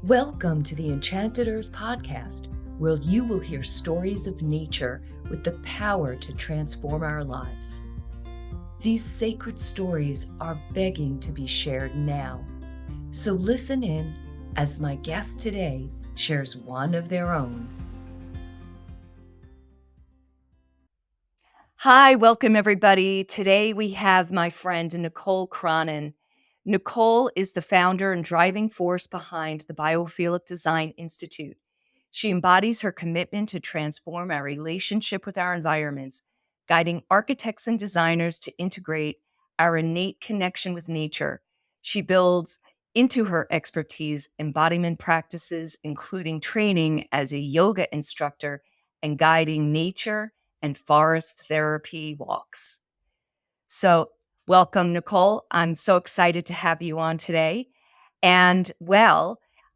Welcome to the Enchanted Earth podcast, where you will hear stories of nature with the power to transform our lives. These sacred stories are begging to be shared now. So listen in as my guest today shares one of their own. Hi, welcome everybody. Today we have my friend Nicole Craanen. Nicole is the founder and driving force behind the Biophilic Design Institute. She embodies her commitment to transform our relationship with our environments, guiding architects and designers to integrate our innate connection with nature. She builds into her expertise embodiment practices, including training as a yoga instructor and guiding nature and forest therapy walks. So, welcome, Nicole. I'm so excited to have you on today. And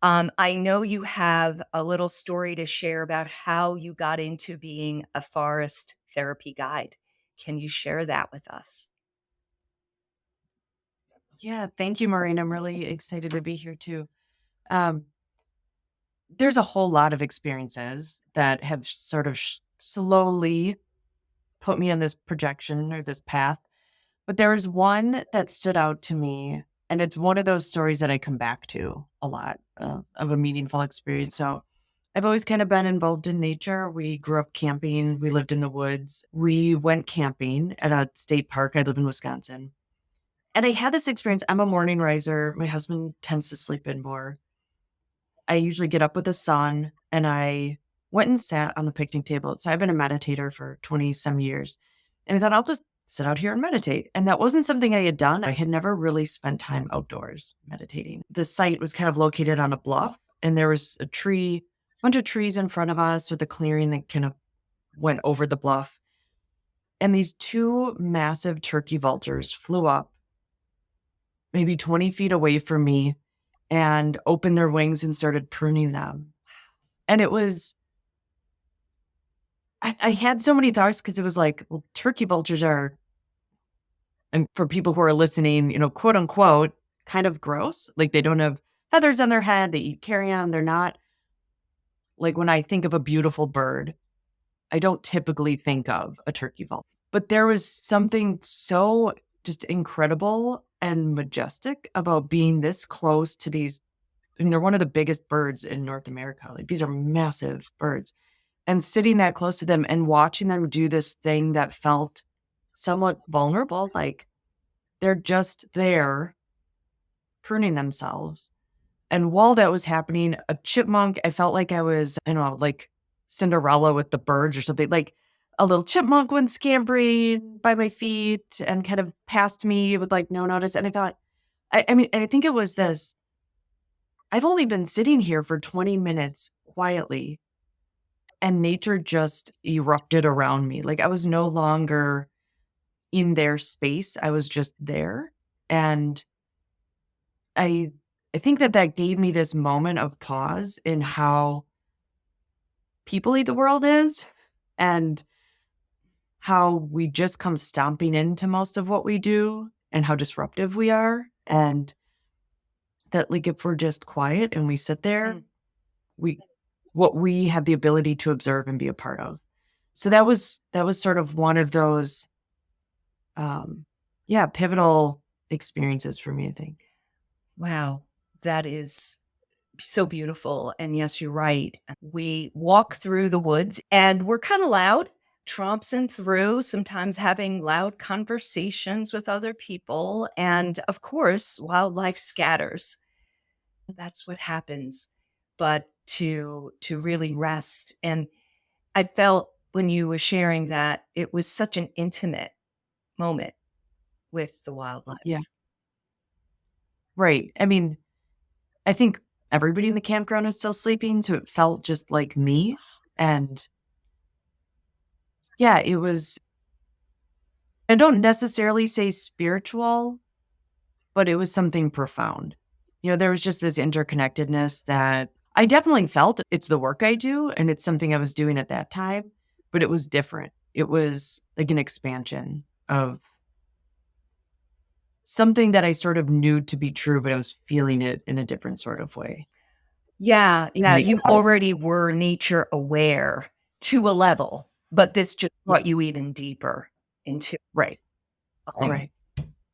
I know you have a little story to share about how you got into being a forest therapy guide. Can you share that with us? Yeah, thank you, Maureen. I'm really excited to be here too. Um, there's a whole lot of experiences that have sort of slowly put me on this projection or this path. But there was one that stood out to me, and it's one of those stories that I come back to a lot of a meaningful experience. So I've always kind of been involved in nature. We grew up camping. We lived in the woods. We went camping at a state park. I live in Wisconsin. And I had this experience. I'm a morning riser. My husband tends to sleep in more. I usually get up with the sun, and I went and sat on the picnic table. So I've been a meditator for 20 some years. And I thought, I'll just sit out here and meditate. And that wasn't something I had done. I had never really spent time outdoors meditating. The site was kind of located on a bluff, and there was a bunch of trees in front of us with a clearing that kind of went over the bluff. And these two massive turkey vultures flew up maybe 20 feet away from me and opened their wings and started pruning them. And it was, I had so many thoughts because it was like, well, turkey vultures are, and for people who are listening, quote unquote, kind of gross. Like they don't have feathers on their head. They eat carrion. They're not like when I think of a beautiful bird, I don't typically think of a turkey vulture. But there was something so just incredible and majestic about being this close to these. I mean, they're one of the biggest birds in North America. Like these are massive birds. And sitting that close to them and watching them do this thing that felt somewhat vulnerable, like they're just there pruning themselves. And while that was happening, a chipmunk, I felt like I was, like Cinderella with the birds or something. Like a little chipmunk went scampering by my feet and kind of passed me with like no notice. And I thought, I think it was this. I've only been sitting here for 20 minutes quietly, and nature just erupted around me. Like I was no longer in their space. I was just there. And I think that gave me this moment of pause in how people-y the world is and how we just come stomping into most of what we do and how disruptive we are. And that like if we're just quiet and we sit there, what we have the ability to observe and be a part of. So that was sort of one of those pivotal experiences for me, I think. Wow, that is so beautiful. And yes, you're right. We walk through the woods and we're kind of loud, tromping through, sometimes having loud conversations with other people. And of course, wildlife scatters. That's what happens. But to really rest. And I felt when you were sharing that it was such an intimate moment with the wildlife. Yeah. Right. I mean, I think everybody in the campground is still sleeping, so it felt just like me. And yeah, it was, I don't necessarily say spiritual, but it was something profound. There was just this interconnectedness that I definitely felt. It's the work I do, and it's something I was doing at that time, but it was different. It was like an expansion of something that I sort of knew to be true, but I was feeling it in a different sort of way. Yeah, yeah, Like, you already were nature aware to a level, but this just brought yes, you even deeper into right, um, right.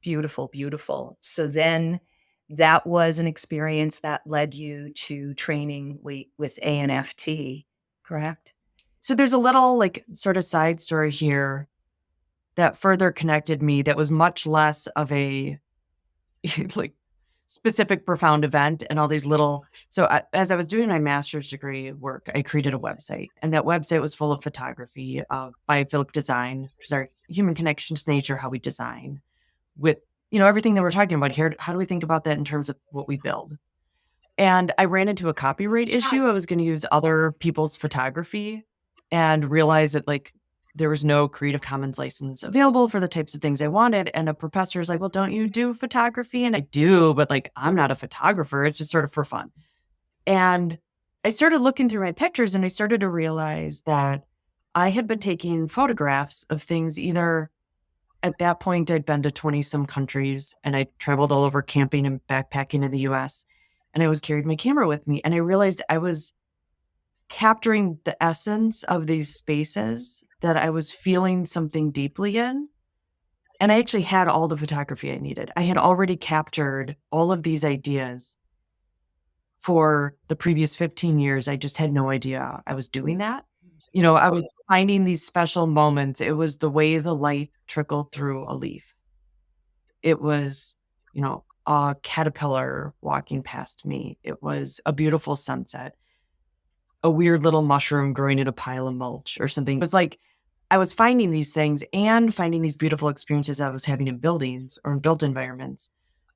beautiful, beautiful. So then that was an experience that led you to training with ANFT, correct? So there's a little like sort of side story here that further connected me that was much less of a like specific profound event and all these little as I was doing my master's degree work, I created a website, and that website was full of photography of biophilic design, which is our human connection to nature, how we design with everything that we're talking about here. How do we think about that in terms of what we build? And I ran into a copyright issue. I was going to use other people's photography and realized that like there was no Creative Commons license available for the types of things I wanted. And a professor was like, "Well, don't you do photography?" And I do, but like I'm not a photographer. It's just sort of for fun. And I started looking through my pictures and I started to realize that I had been taking photographs of things. Either at that point I'd been to 20 some countries and I traveled all over camping and backpacking in the US, and I always carried my camera with me, and I realized I was capturing the essence of these spaces that I was feeling something deeply in. And I actually had all the photography I needed. I had already captured all of these ideas for the previous 15 years. I just had no idea I was doing that. I was finding these special moments. It was the way the light trickled through a leaf. It was, a caterpillar walking past me. It was a beautiful sunset, a weird little mushroom growing in a pile of mulch or something. It was like I was finding these things and finding these beautiful experiences I was having in buildings or in built environments.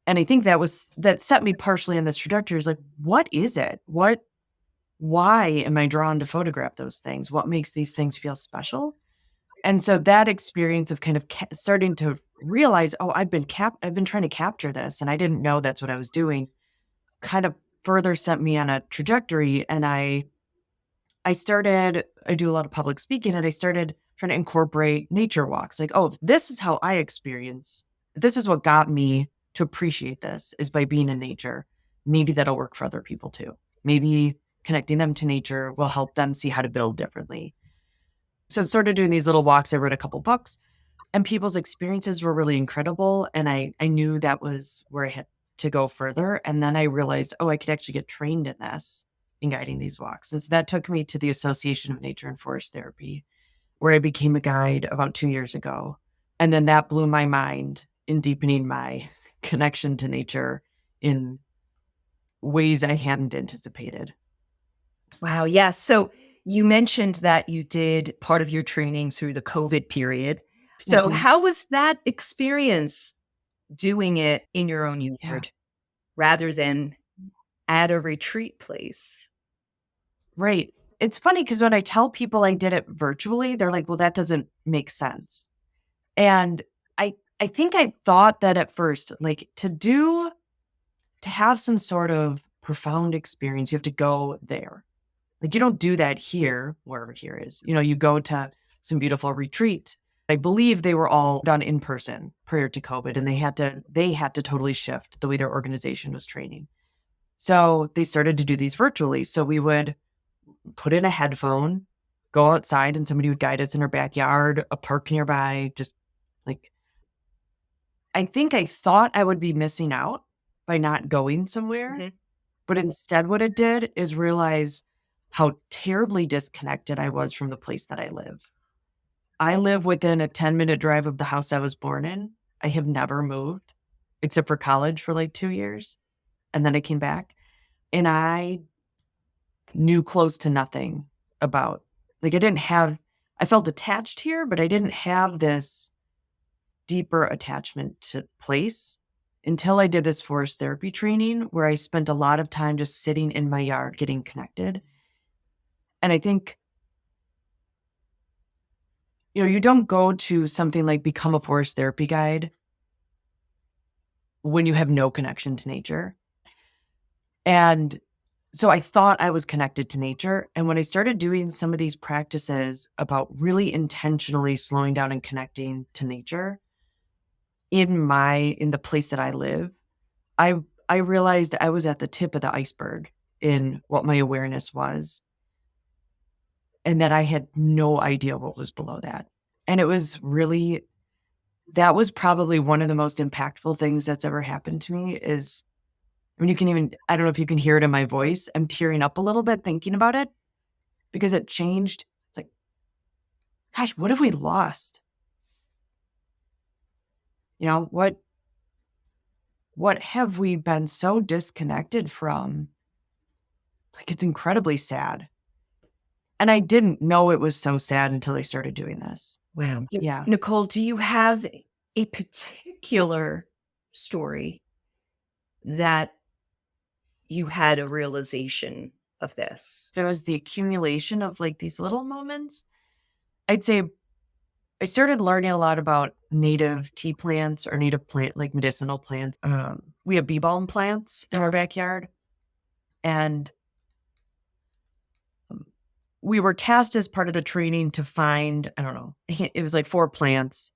And I think that set me partially on this trajectory. Is like, what is it? Why am I drawn to photograph those things? What makes these things feel special? And so that experience of kind of starting to realize, oh, I've been trying to capture this, and I didn't know that's what I was doing, kind of further sent me on a trajectory. And I do a lot of public speaking, and I started trying to incorporate nature walks. Like, oh, this is how I experience. This is what got me to appreciate this, is by being in nature. Maybe that'll work for other people too. Maybe connecting them to nature will help them see how to build differently. So I started doing these little walks. I read a couple books, and people's experiences were really incredible. And I knew that was where I had to go further. And then I realized, oh, I could actually get trained in this, in guiding these walks. And so that took me to the Association of Nature and Forest Therapy, where I became a guide about 2 years ago. And then that blew my mind in deepening my connection to nature in ways I hadn't anticipated. Wow, yes. So you mentioned that you did part of your training through the COVID period. So Mhm. how was that experience doing it in your own Yeah, yard rather than at a retreat place? right. It's funny because when I tell people I did it virtually, they're like, well, that doesn't make sense. And I think I thought that at first, like to have some sort of profound experience, you have to go there. Like you don't do that here, wherever here is. You go to some beautiful retreat. I believe they were all done in person prior to COVID, and they had to totally shift the way their organization was training. So they started to do these virtually. So we would put in a headphone, go outside, and somebody would guide us in our backyard, a park nearby, just like I think I thought I would be missing out by not going somewhere, Mhm. but instead what it did is realize how terribly disconnected I was from the place that I live. I live within a 10-minute drive of the house I was born in. I have never moved except for college for like 2 years, and then I came back, and I knew close to nothing about like I felt attached here, but I didn't have this deeper attachment to place until I did this forest therapy training where I spent a lot of time just sitting in my yard getting connected. And I think, you don't go to something like become a forest therapy guide when you have no connection to nature. And so I thought I was connected to nature. And when I started doing some of these practices about really intentionally slowing down and connecting to nature in the place that I live, I I realized I was at the tip of the iceberg in what my awareness was, and that I had no idea what was below that. And it was really, that was probably one of the most impactful things that's ever happened to me is, I mean, you can even, I don't know if you can hear it in my voice. I'm tearing up a little bit thinking about it because it changed. It's like, gosh, what have we lost? You know, what have we been so disconnected from? Like, it's incredibly sad. And I didn't know it was so sad until I started doing this. Wow. Yeah. Nicole, do you have a particular story that you had a realization of this? There was the accumulation of like these little moments. I'd say I started learning a lot about native tea plants or native plant, like medicinal plants. We have bee balm plants in our backyard. And we were tasked as part of the training to find, I don't know, it was like 4 plants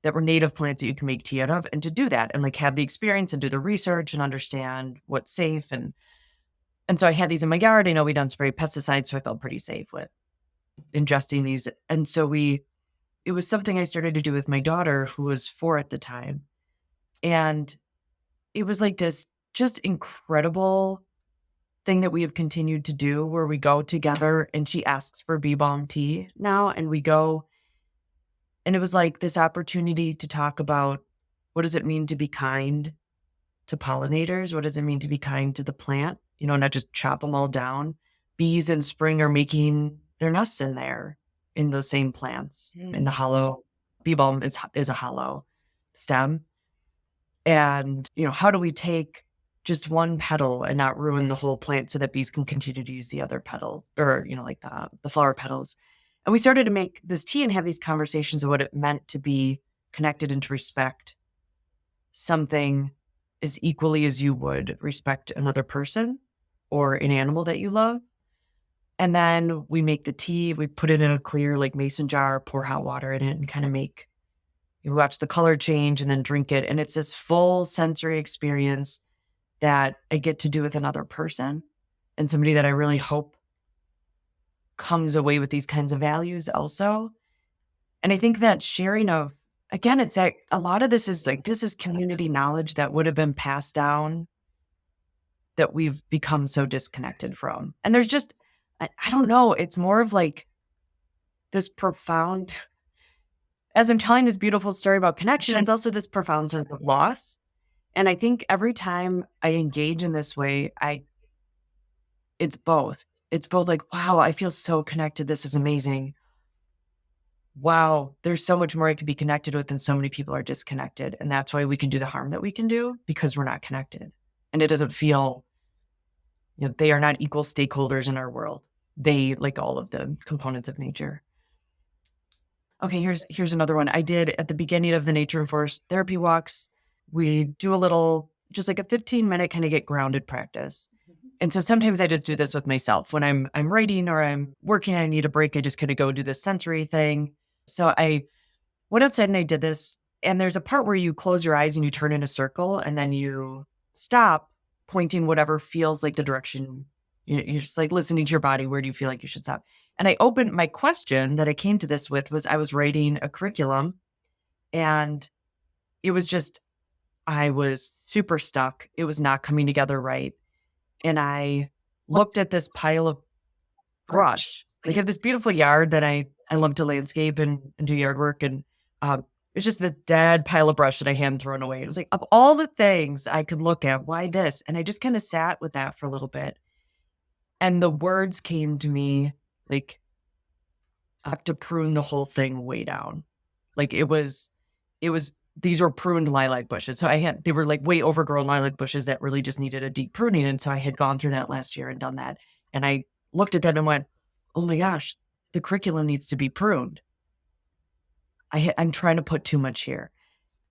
that were native plants that you can make tea out of, and to do that and like have the experience and do the research and understand what's safe. And so I had these in my yard. I know we don't spray pesticides, so I felt pretty safe with ingesting these. And so it was something I started to do with my daughter, who was 4 at the time. And it was like this just incredible thing that we have continued to do where we go together and she asks for bee balm tea now, and we go, and it was like this opportunity to talk about what does it mean to be kind to pollinators? What does it mean to be kind to the plant? You know, not just chop them all down. Bees in spring are making their nests in there in those same plants. In the hollow, bee balm is a hollow stem. And, you know, how do we take just one petal and not ruin the whole plant so that bees can continue to use the other petals, or, you know, like the flower petals. And we started to make this tea and have these conversations of what it meant to be connected and to respect something as equally as you would respect another person or an animal that you love. And then we make the tea, we put it in a clear like mason jar, pour hot water in it, and kind of you watch the color change and then drink it. And it's this full sensory experience that I get to do with another person, and somebody that I really hope comes away with these kinds of values also. And I think that sharing of, again, it's like a lot of this is like, this is community knowledge that would have been passed down that we've become so disconnected from. And there's just, I don't know, it's more of like this profound, as I'm telling this beautiful story about connection, it's also this profound sense of loss. And I think every time I engage in this way, it's both. It's both like, wow, I feel so connected. This is amazing. Wow, there's so much more I could be connected with, and so many people are disconnected. And that's why we can do the harm that we can do, because we're not connected. And it doesn't feel, you know, they are not equal stakeholders in our world. They, like all of the components of nature. Okay, here's another one. I did at the beginning of the nature and forest therapy walks. We do a little, just like a 15-minute kind of get grounded practice. And so sometimes I just do this with myself when I'm writing or I'm working and I need a break. I just kind of go do this sensory thing. So I went outside and I did this. And there's a part where you close your eyes and you turn in a circle, and then you stop pointing whatever feels like the direction. You're just like listening to your body. Where do you feel like you should stop? And I opened, my question that I came to this with was, I was writing a curriculum, and it was just, I was super stuck. It was not coming together right. And I looked at this pile of brush. I have this beautiful yard that I love to landscape and do yard work. And it's just this dead pile of brush that I hadn't thrown away. It was like, of all the things I could look at, why this? And I just kind of sat with that for a little bit. And the words came to me like, I have to prune the whole thing way down. Like it was, these were pruned lilac bushes. So they were like way overgrown lilac bushes that really just needed a deep pruning. And so I had gone through that last year and done that. And I looked at that and went, oh my gosh, the curriculum needs to be pruned. I'm trying to put too much here.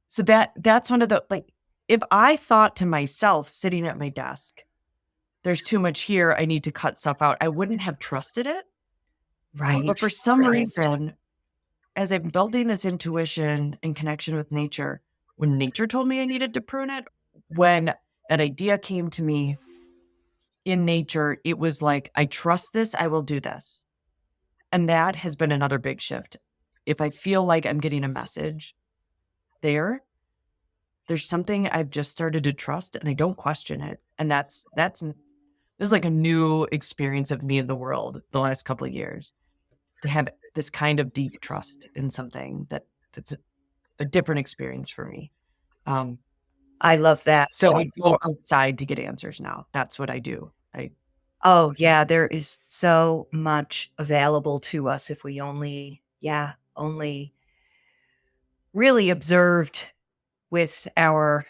So that's one of the, like, if I thought to myself sitting at my desk, there's too much here, I need to cut stuff out, I wouldn't have trusted it. Right. But for some reason, as I'm building this intuition and connection with nature, when nature told me I needed to prune it, when that idea came to me, in nature, it was like, I trust this, I will do this. And that has been another big shift. If I feel like I'm getting a message there, there's something I've just started to trust and I don't question it. And this is like a new experience of me in the world the last couple of years, to have this kind of deep trust in something that's a different experience for me. Um, I love that. so I go outside to get answers now. That's what I do. Oh, yeah, there is so much available to us if we only, yeah, only really observed with our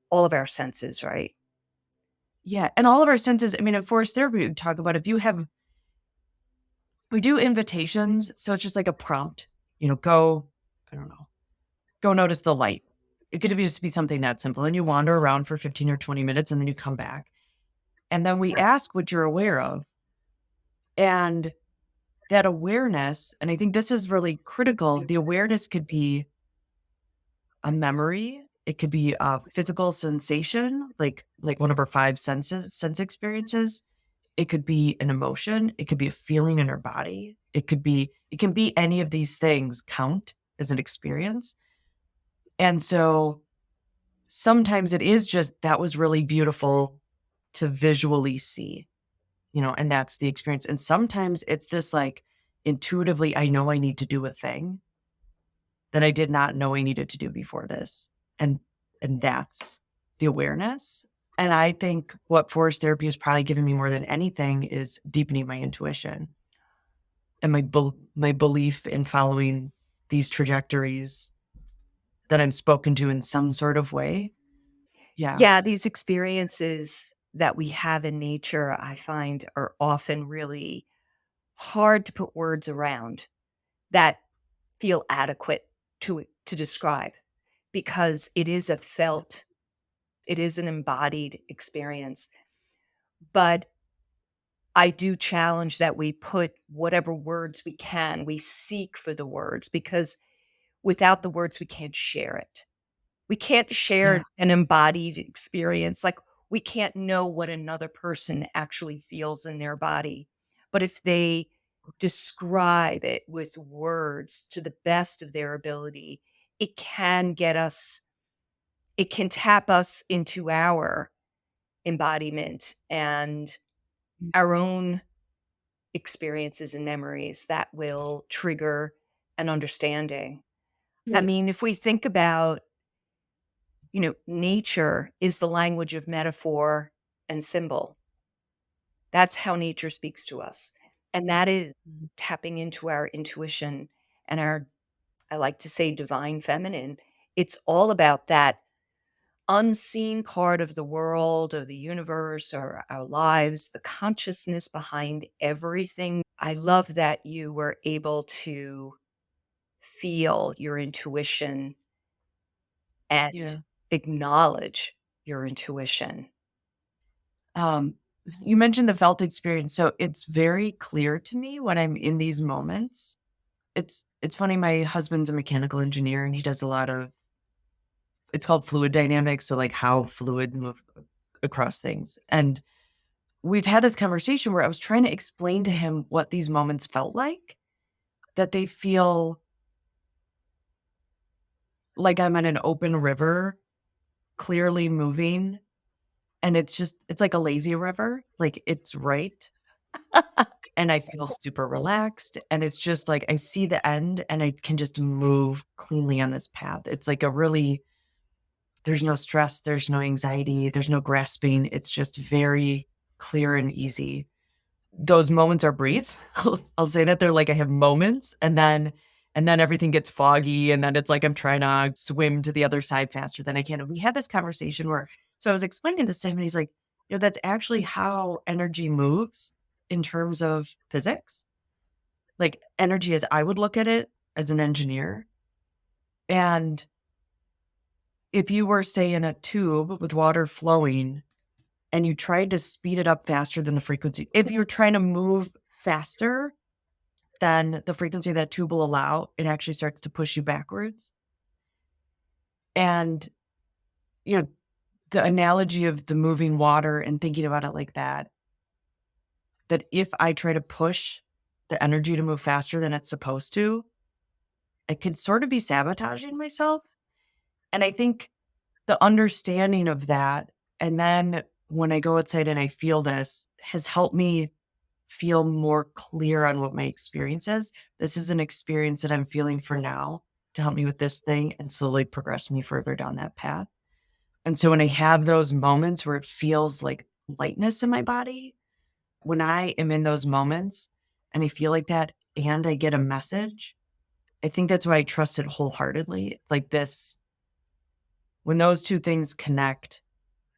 all of our senses, right? Yeah. And all of our senses, I mean, in forest therapy, we talk about we do invitations. So it's just like a prompt, go, I don't know, go notice the light. It could just be something that simple. And you wander around for 15 or 20 minutes and then you come back. And then we That's ask what you're aware of. And that awareness, and I think this is really critical, the awareness could be a memory. It could be a physical sensation, like one of our five sense experiences. It could be an emotion. It could be a feeling in our body. It can be any of these things count as an experience. And so sometimes it is just, that was really beautiful to visually see, and that's the experience. And sometimes it's this like intuitively, I know I need to do a thing that I did not know I needed to do before this. And that's the awareness. And I think what forest therapy has probably given me more than anything is deepening my intuition and my belief in following these trajectories that I'm spoken to in some sort of way. Yeah. yeah, these experiences that we have in nature, I find are often really hard to put words around that feel adequate to describe because it is a felt, it is an embodied experience. But I do challenge that we put whatever words we can, we seek for the words because without the words, we can't share it. We can't share Yeah. an embodied experience. Like we can't know what another person actually feels in their body. But if they describe it with words to the best of their ability, it can get us, it can tap us into our embodiment and our own experiences and memories that will trigger an understanding. I Yeah. mean, if we think about, nature is the language of metaphor and symbol. That's how nature speaks to us. And that is Mhm. tapping into our intuition and our, I like to say, divine feminine. It's all about that unseen part of the world or the universe or our lives, the consciousness behind everything. I love that you were able to feel your intuition and Yeah. acknowledge your intuition. Um, you mentioned the felt experience. So it's very clear to me when I'm in these moments. It's funny, my husband's a mechanical engineer and he does a lot of, it's called fluid dynamics. So like how fluid move across things. And we've had this conversation where I was trying to explain to him what these moments felt like, that they feel like I'm on an open river, clearly moving. And it's like a lazy river. Like it's right. And I feel super relaxed. And it's just like I see the end and I can just move cleanly on this path. It's like there's no stress, there's no anxiety, there's no grasping. It's just very clear and easy. Those moments are brief. I'll say that they're like I have moments and then everything gets foggy and then it's like I'm trying to swim to the other side faster than I can. And we had this conversation where so I was explaining this to him and he's like, that's actually how energy moves in terms of physics. Like energy as I would look at it as an engineer. And if you were, say, in a tube with water flowing and you tried to speed it up faster than the frequency, if you're trying to move faster than the frequency that tube will allow, it actually starts to push you backwards. And, you know, the analogy of the moving water and thinking about it like that, that if I try to push the energy to move faster than it's supposed to, I can sort of be sabotaging myself. And I think the understanding of that, and then when I go outside and I feel this, has helped me feel more clear on what my experience is. This is an experience that I'm feeling for now to help me with this thing and slowly progress me further down that path. And so when I have those moments where it feels like lightness in my body, when I am in those moments and I feel like that and I get a message, I think that's why I trust it wholeheartedly. It's like this, when those two things connect,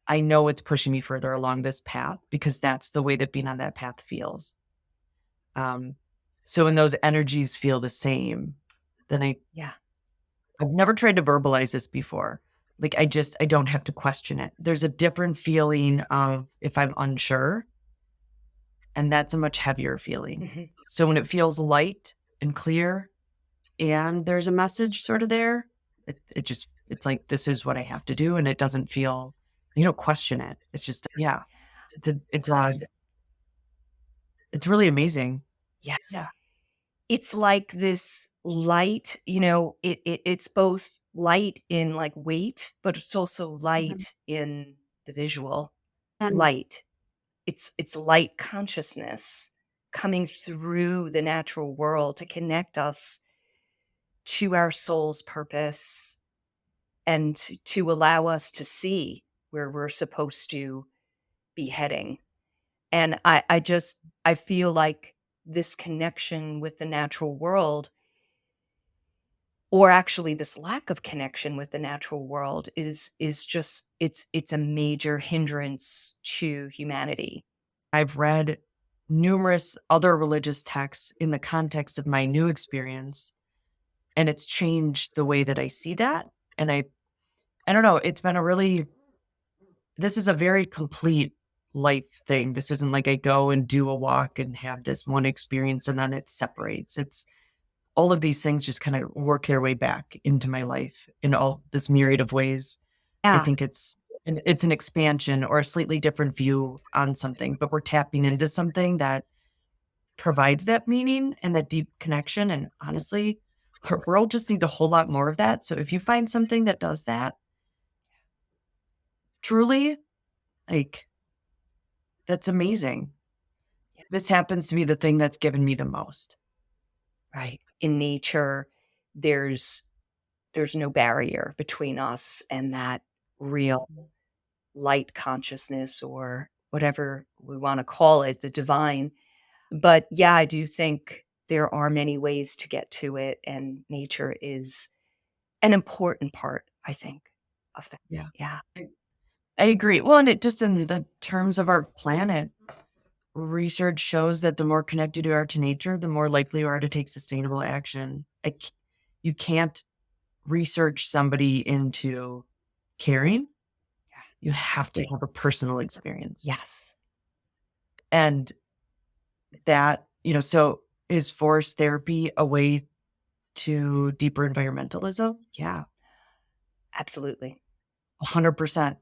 I know it's pushing me further along this path because that's the way that being on that path feels. Um, so when those energies feel the same, then Yeah. I've never tried to verbalize this before. Like I don't have to question it. There's a different feeling of if I'm unsure, and that's a much heavier feeling. Mhm. So when it feels light and clear and there's a message sort of there, it's like this is what I have to do, and it doesn't feel, you don't question it. It's just yeah. It's really amazing. Yes. Yeah. It's like this light, it's both light in like weight, but it's also Mhm. light in the visual light. It's light consciousness coming through the natural world to connect us to our soul's purpose and to allow us to see where we're supposed to be heading. And I feel like this connection with the natural world, or actually this lack of connection with the natural world, is just it's a major hindrance to humanity. I've read numerous other religious texts in the context of my new experience, and it's changed the way that I see that. And I don't know, it's been a really this is a very complete life thing. This isn't like I go and do a walk and have this one experience and then it separates. It's all of these things just kind of work their way back into my life in all this myriad of ways. I Yeah. think it's an expansion or a slightly different view on something, but we're tapping into something that provides that meaning and that deep connection. And honestly, our world just needs a whole lot more of that. So if you find something that does that, truly, like, that's amazing. This happens to be the thing that's given me the most. Right. In nature, there's there's no barrier between us and that real light consciousness, or whatever we want to call it, the divine. But yeah, I do think there are many ways to get to it, and nature is an important part, I think, of that. Yeah. Yeah. I, I agree. Well, and it just in the terms of our planet, research shows that the more connected you are to nature, the more likely you are to take sustainable action. You can't research somebody into caring. You have to have a personal experience. Yes. And that, so is forest therapy a way to deeper environmentalism? Yeah, Absolutely. 100%.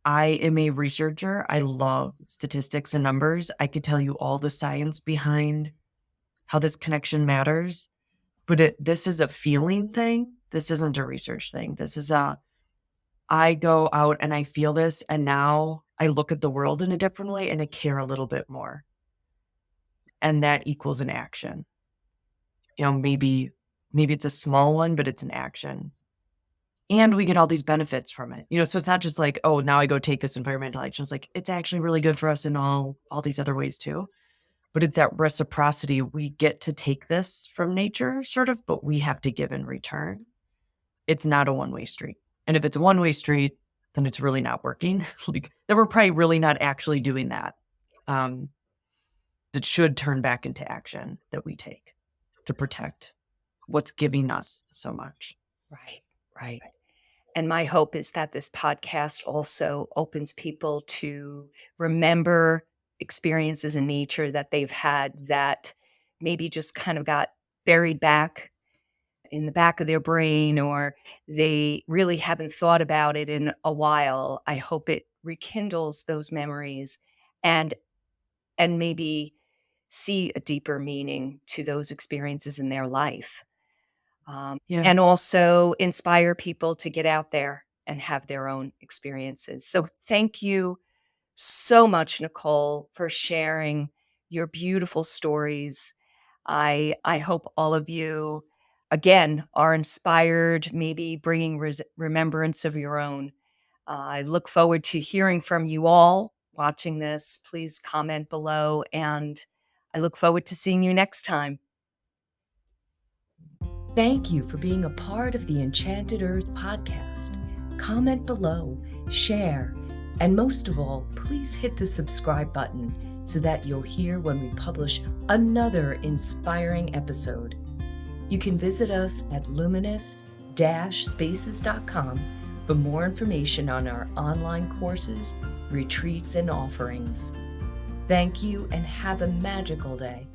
I am a researcher. I love statistics and numbers. I could tell you all the science behind how this connection matters, but this is a feeling thing. This isn't a research thing. I go out and I feel this, and now I look at the world in a different way and I care a little bit more. And that equals an action. Maybe it's a small one, but it's an action. And we get all these benefits from it. So it's not just like, oh, now I go take this environmental action. It's like it's actually really good for us in all these other ways too. But it's that reciprocity. We get to take this from nature, sort of, but we have to give in return. It's not a one-way street. And if it's a one-way street, then it's really not working. Like, then we're probably really not actually doing that. Um, it should turn back into action that we take to protect what's giving us so much. Right. Right. And my hope is that this podcast also opens people to remember experiences in nature that they've had that maybe just kind of got buried back in the back of their brain, or they really haven't thought about it in a while. I hope it rekindles those memories and and maybe see a deeper meaning to those experiences in their life. Yeah. And also inspire people to get out there and have their own experiences. So thank you so much, Nicole, for sharing your beautiful stories. I hope all of you, again, are inspired, maybe bringing remembrance of your own. I look forward to hearing from you all watching this. Please comment below, and I look forward to seeing you next time. Thank you for being a part of the Enchanted Earth podcast. Comment below, share, and most of all, please hit the subscribe button so that you'll hear when we publish another inspiring episode. You can visit us at luminous-spaces.com for more information on our online courses, retreats, and offerings. Thank you and have a magical day.